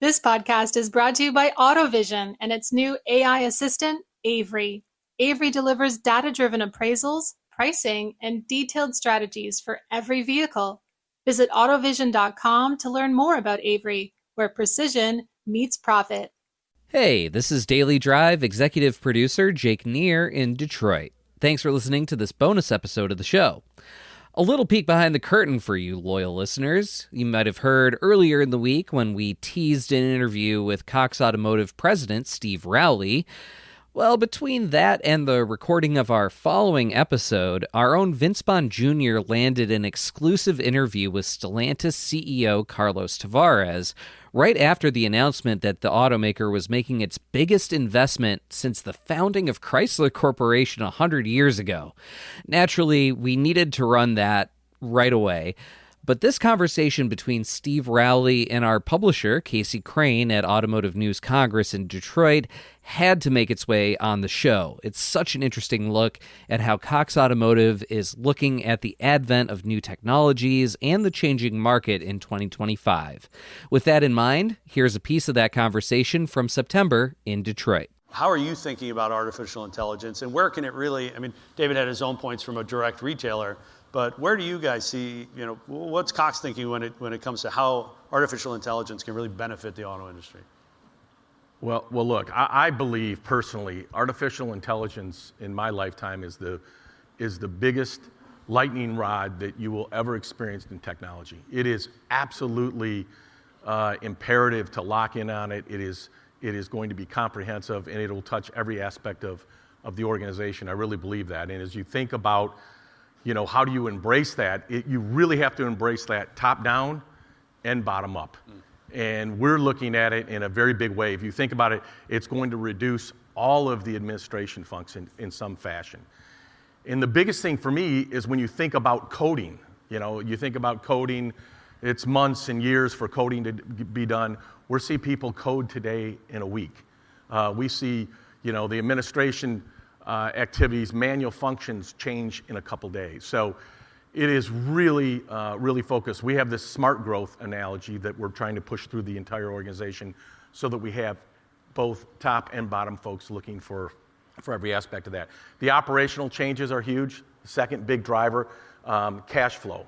This podcast is brought to you by AutoVision and its new AI assistant, Avery. Avery delivers data-driven appraisals, pricing, and detailed strategies for every vehicle. Visit autovision.com to learn more about Avery, where precision meets profit. Hey, this is Daily Drive executive producer Jake Neer in Detroit. Thanks for listening to this bonus episode of the show. A little peek behind the curtain for you loyal listeners. You might have heard earlier in the week when we teased an interview with Cox Automotive president Steve Rowley. Well, between that and the recording of our following episode, our own Vince Bond Jr. landed an exclusive interview with Stellantis CEO Carlos Tavares right after the announcement that the automaker was making its biggest investment since the founding of Chrysler Corporation 100 years ago. Naturally, we needed to run that right away. But this conversation between Steve Rowley and our publisher, Casey Crain at Automotive News Congress in Detroit, had to make its way on the show. It's such an interesting look at how Cox Automotive is looking at the advent of new technologies and the changing market in 2025. With that in mind, here's a piece of that conversation from September in Detroit. How are you thinking about artificial intelligence, and where can it really, David had his own points from a direct retailer, but where do you guys see, what's Cox thinking when it comes to how artificial intelligence can really benefit the auto industry? Well, look, I believe personally, artificial intelligence in my lifetime is the biggest lightning rod that you will ever experience in technology. It is absolutely imperative to lock in on it. It is going to be comprehensive, and it'll touch every aspect of the organization. I really believe that. And as you think about, how do you embrace that? You really have to embrace that top down and bottom up. And we're looking at it in a very big way. If you think about it, it's going to reduce all of the administration function in some fashion. And the biggest thing for me is when you think about coding. You think about coding, it's months and years for coding to be done. We see people code today in a week. We see, the administration activities, manual functions change in a couple days. So it is really, really focused. We have this smart growth analogy that we're trying to push through the entire organization so that we have both top and bottom folks looking for every aspect of that. The operational changes are huge. The second big driver, cash flow.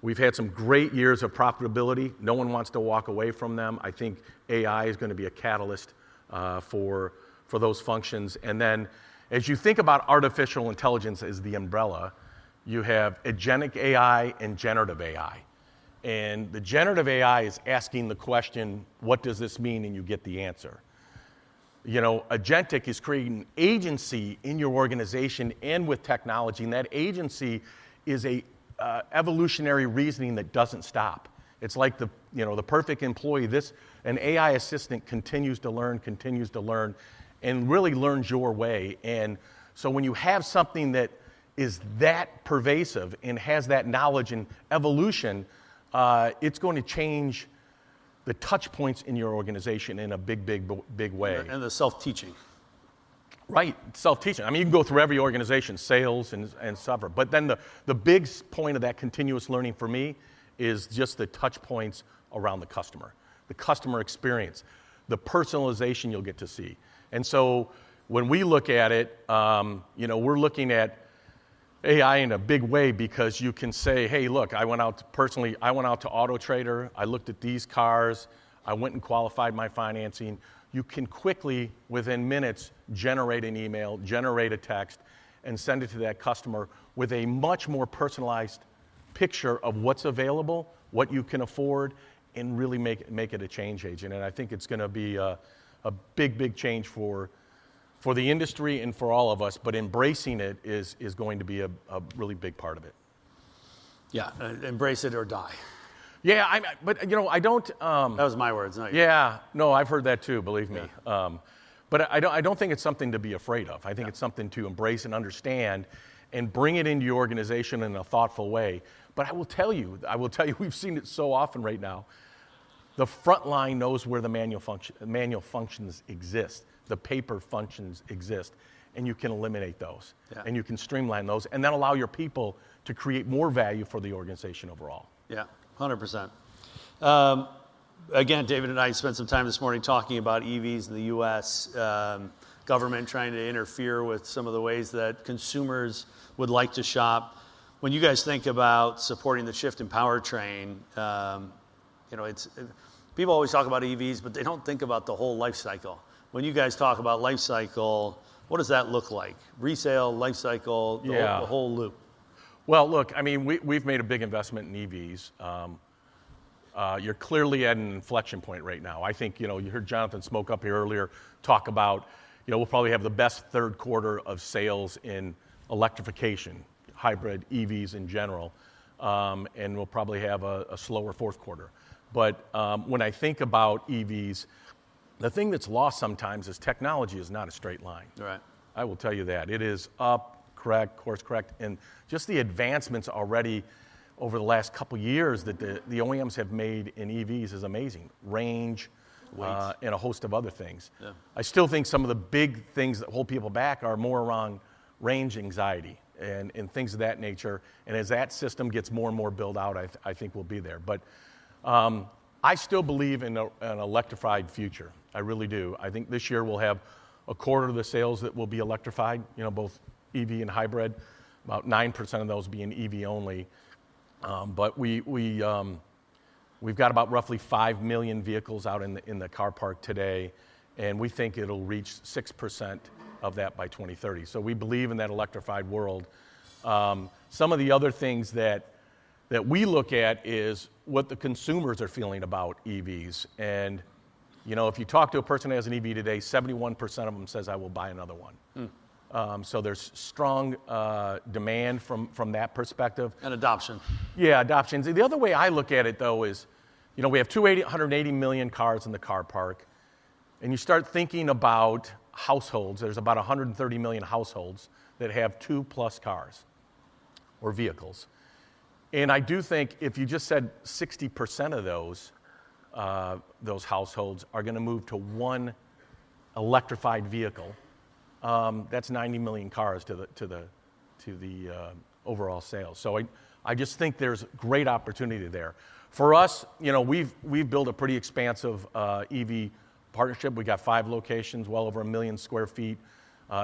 We've had some great years of profitability. No one wants to walk away from them. I think AI is going to be a catalyst for those functions. And then as you think about artificial intelligence as the umbrella, you have agentic AI and generative AI. And the generative AI is asking the question, what does this mean? And you get the answer. Agentic is creating agency in your organization and with technology, and that agency is a evolutionary reasoning that doesn't stop. It's like the perfect employee. An AI assistant continues to learn, and really learns your way. And so when you have something that is that pervasive and has that knowledge and evolution, it's going to change the touch points in your organization in a big way. And the self-teaching. Right, self-teaching. You can go through every organization, sales and suffer. But then the big point of that continuous learning for me is just the touch points around the customer experience, the personalization you'll get to see. And so when we look at it, we're looking at AI in a big way because you can say, hey, look, I went out to Auto Trader, I looked at these cars, I went and qualified my financing. You can quickly, within minutes, generate an email, generate a text, and send it to that customer with a much more personalized picture of what's available, what you can afford, and really make it a change agent. And I think it's going to be a big change for the industry and for all of us, but embracing it is going to be a really big part of it. Yeah, embrace it or die. Yeah, I don't. That was my words, not yours. Yeah, no, I've heard that too. Believe me. But I don't think it's something to be afraid of. I think it's something to embrace and understand, and bring it into your organization in a thoughtful way. But I will tell you, we've seen it so often right now. The front line knows where the manual functions exist. The paper functions exist, and you can eliminate those, and you can streamline those, and then allow your people to create more value for the organization overall. Yeah, 100%. again, David and I spent some time this morning talking about EVs in the U.S., government trying to interfere with some of the ways that consumers would like to shop. When you guys think about supporting the shift in powertrain, it's people always talk about EVs, but they don't think about the whole life cycle. When you guys talk about life cycle, what does that look like? Resale, life cycle, the whole loop. Well, look, I mean, we've made a big investment in EVs. You're clearly at an inflection point right now. I think, you heard Jonathan Smoke up here earlier talk about, we'll probably have the best third quarter of sales in electrification, hybrid EVs in general, and we'll probably have a slower fourth quarter. But when I think about EVs, the thing that's lost sometimes is technology is not a straight line. Right. I will tell you that. It is up, course correct, and just the advancements already over the last couple years that the OEMs have made in EVs is amazing. Range, and a host of other things. Yeah. I still think some of the big things that hold people back are more around range anxiety and things of that nature. And as that system gets more and more built out, I think we'll be there. But I still believe in an electrified future. I really do. I think this year we'll have a quarter of the sales that will be electrified, both EV and hybrid, about 9% of those being EV only. But we've got about roughly 5 million vehicles out in the car park today, and we think it'll reach 6% of that by 2030. So we believe in that electrified world. Some of the other things that we look at is what the consumers are feeling about EVs. And, if you talk to a person who has an EV today, 71% of them says, I will buy another one. So there's strong demand from that perspective. And adoption. Yeah, adoption. The other way I look at it, though, is, we have 180 million cars in the car park, and you start thinking about households. There's about 130 million households that have 2+ cars or vehicles. And I do think if you just said 60% of those households are going to move to one electrified vehicle, that's 90 million cars to the overall sales. So I just think there's great opportunity there. For us, we've built a pretty expansive EV partnership. We got 5 locations, well over 1 million square feet,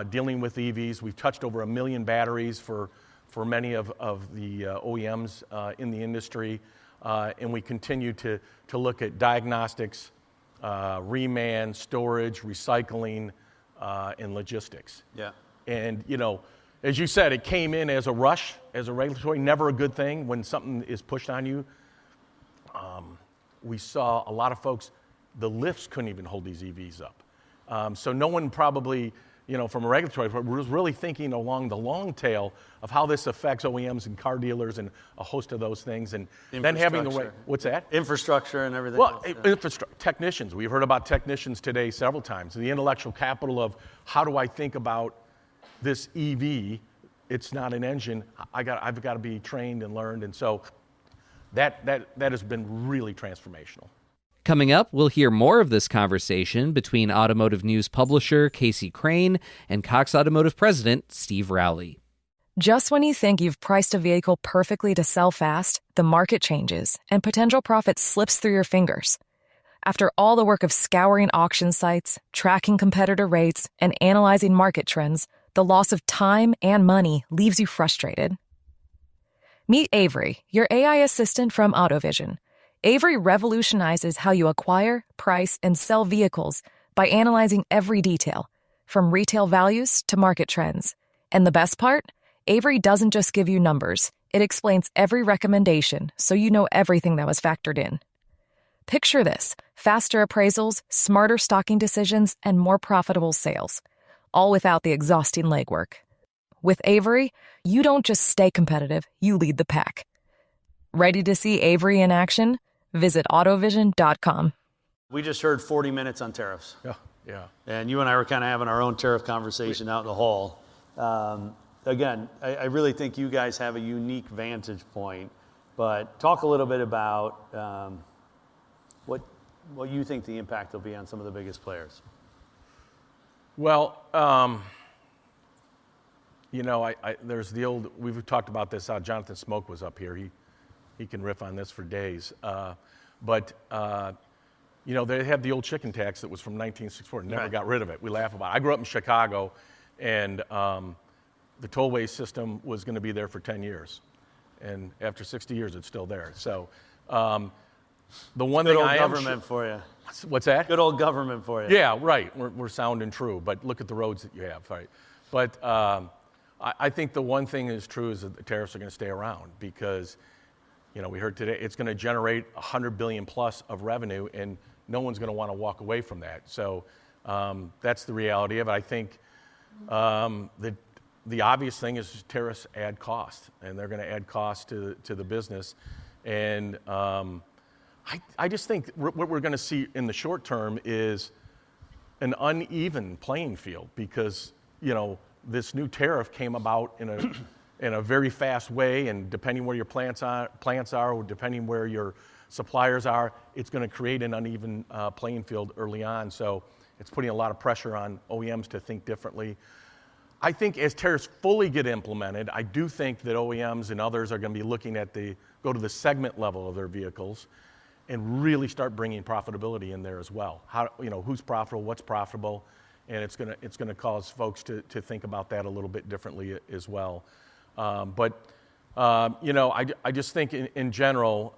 dealing with EVs. We've touched over 1 million batteries for many of the OEMs in the industry, and we continue to look at diagnostics, reman, storage, recycling, and logistics. Yeah. And, as you said, it came in as a rush, as a regulatory, never a good thing when something is pushed on you. We saw a lot of folks, the lifts couldn't even hold these EVs up. So no one probably, from a regulatory point, was really thinking along the long tail of how this affects OEMs and car dealers and a host of those things. And then having the right, what's that? Infrastructure and everything well, else. Technicians. We've heard about technicians today several times. The intellectual capital of how do I think about this EV? It's not an engine. I've got to be trained and learned. And so that has been really transformational. Coming up, we'll hear more of this conversation between automotive news publisher Casey Crain and Cox Automotive president Steve Rowley. Just when you think you've priced a vehicle perfectly to sell fast, the market changes and potential profit slips through your fingers. After all the work of scouring auction sites, tracking competitor rates, and analyzing market trends, the loss of time and money leaves you frustrated. Meet Avery, your AI assistant from AutoVision. Avery revolutionizes how you acquire, price, and sell vehicles by analyzing every detail, from retail values to market trends. And the best part? Avery doesn't just give you numbers. It explains every recommendation so you know everything that was factored in. Picture this: faster appraisals, smarter stocking decisions, and more profitable sales, all without the exhausting legwork. With Avery, you don't just stay competitive, you lead the pack. Ready to see Avery in action? Visit autovision.com. We just heard 40 minutes on tariffs. Yeah. And you and I were kind of having our own tariff conversation out in the hall. Again, I really think you guys have a unique vantage point, but talk a little bit about what you think the impact will be on some of the biggest players. Well, there's the old, we've talked about this, Jonathan Smoke was up here. He can riff on this for days. But You know, they had the old chicken tax that was from 1964. Never Right. got rid of it. We laugh about it. I grew up in Chicago, and the tollway system was going to be there for 10 years. And after 60 years, it's still there. So the one Good thing old I am government for you. What's that? Good old government for you. Yeah, right. We're sound and true, but look at the roads that you have, right? But I think the one thing is true is that the tariffs are going to stay around because, you know, we heard today it's going to generate $100 billion plus of revenue, and no one's going to want to walk away from that. So that's the reality of it. I think the obvious thing is tariffs add cost, and they're going to add cost to the business, and I just think what we're going to see in the short term is an uneven playing field because, you know, this new tariff came about in a very fast way, and depending where your plants are, or depending where your suppliers are, it's going to create an uneven playing field early on. So it's putting a lot of pressure on OEMs to think differently. I think as tariffs fully get implemented, I do think that OEMs and others are going to be looking at go to the segment level of their vehicles and really start bringing profitability in there as well. How, you know, who's profitable, what's profitable, and it's going to cause folks to think about that a little bit differently as well. But you know, I just think in general,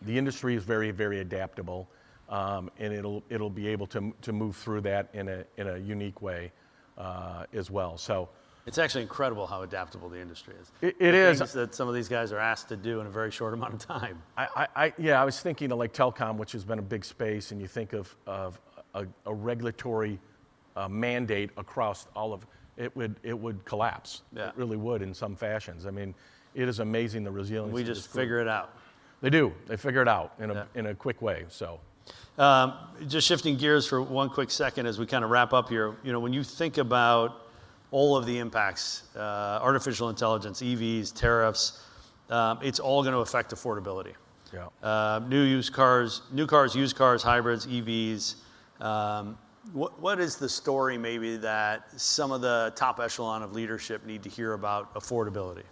the industry is very, very adaptable, and it'll be able to move through that in a unique way as well. So. It's actually incredible how adaptable the industry is. It is. Things that some of these guys are asked to do in a very short amount of time. I was thinking of like telecom, which has been a big space, and you think of a regulatory mandate across all of it would collapse. Yeah. It really would in some fashions. I mean, it is amazing the resilience. We just figure it out. They do. They figure it out in a quick way. So. Just shifting gears for one quick second as we kind of wrap up here. You know, when you think about all of the impacts, artificial intelligence, EVs, tariffs, it's all going to affect affordability. Yeah. New cars, used cars, hybrids, EVs. What is the story maybe that some of the top echelon of leadership need to hear about affordability?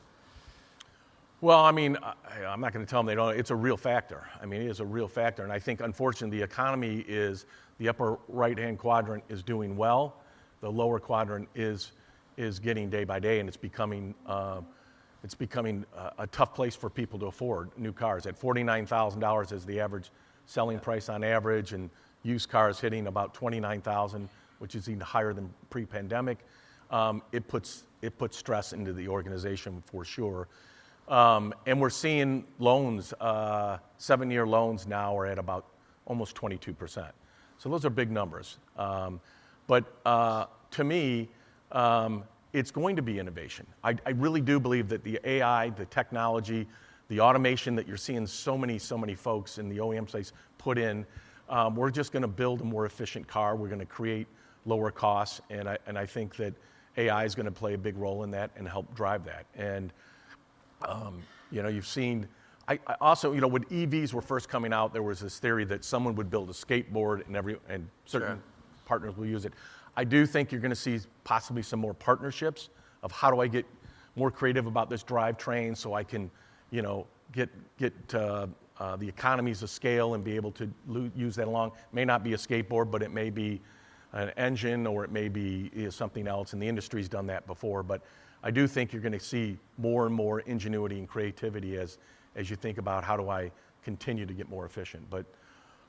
Well, I mean, I'm not going to tell them they don't. It's a real factor. I mean, it is a real factor. And I think, unfortunately, the economy the upper right-hand quadrant is doing well. The lower quadrant is getting day by day, and it's becoming a tough place for people to afford new cars. At $49,000 is the average selling price on average, and used cars hitting about $29,000, which is even higher than pre-pandemic. It puts stress into the organization for sure. And we're seeing loans, 7-year loans now are at about almost 22%. So those are big numbers. But to me, it's going to be innovation. I really do believe that the AI, the technology, the automation that you're seeing so many folks in the OEM space put in, we're just going to build a more efficient car. We're going to create lower costs, and I think that AI is going to play a big role in that and help drive that. And you know, you've seen. I also, you know, when EVs were first coming out, there was this theory that someone would build a skateboard and certain partners will use it. I do think you're going to see possibly some more partnerships of how do I get more creative about this drivetrain so I can, you know, get the economies of scale and be able to use that along. It may not be a skateboard, but it may be an engine or it may be something else, and the industry's done that before. But I do think you're going to see more and more ingenuity and creativity as you think about how do I continue to get more efficient. But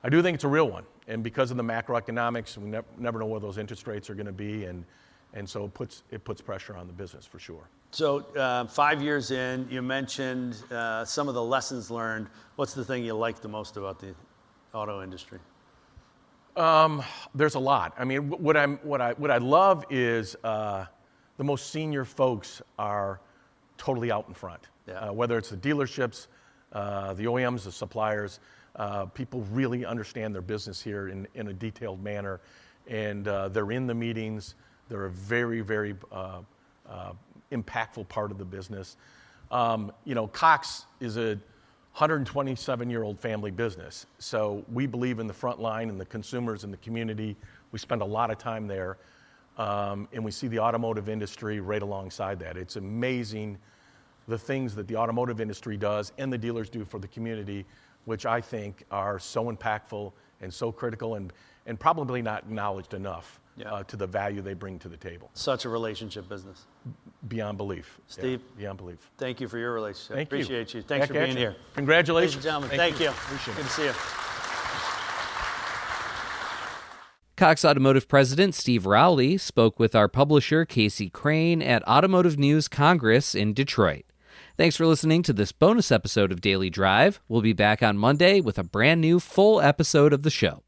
I do think it's a real one, and because of the macroeconomics, we never know where those interest rates are going to be, and so it puts pressure on the business for sure. So 5 years in, you mentioned some of the lessons learned. What's the thing you like the most about the auto industry? There's a lot. I mean, what I love is the most senior folks are totally out in front. Yeah. Whether it's the dealerships, the OEMs, the suppliers, people really understand their business here in a detailed manner, and they're in the meetings. They're a very, very impactful part of the business. You know, Cox is a 127-year-old family business, so we believe in the front line and the consumers and the community. We spend a lot of time there, and we see the automotive industry right alongside that. It's amazing the things that the automotive industry does and the dealers do for the community, which I think are so impactful and so critical and probably not acknowledged enough to the value they bring to the table. Such a relationship business. Beyond belief. Steve, beyond belief. Thank you for your relationship. Thank you. Appreciate you. Thanks Back for being at you. here. Congratulations. Ladies and gentlemen, thank you. Appreciate Good it. to see you. Cox Automotive President Steve Rowley spoke with our publisher Casey Crain at Automotive News Congress in Detroit. Thanks for listening to this bonus episode of Daily Drive. We'll be back on Monday with a brand new full episode of the show.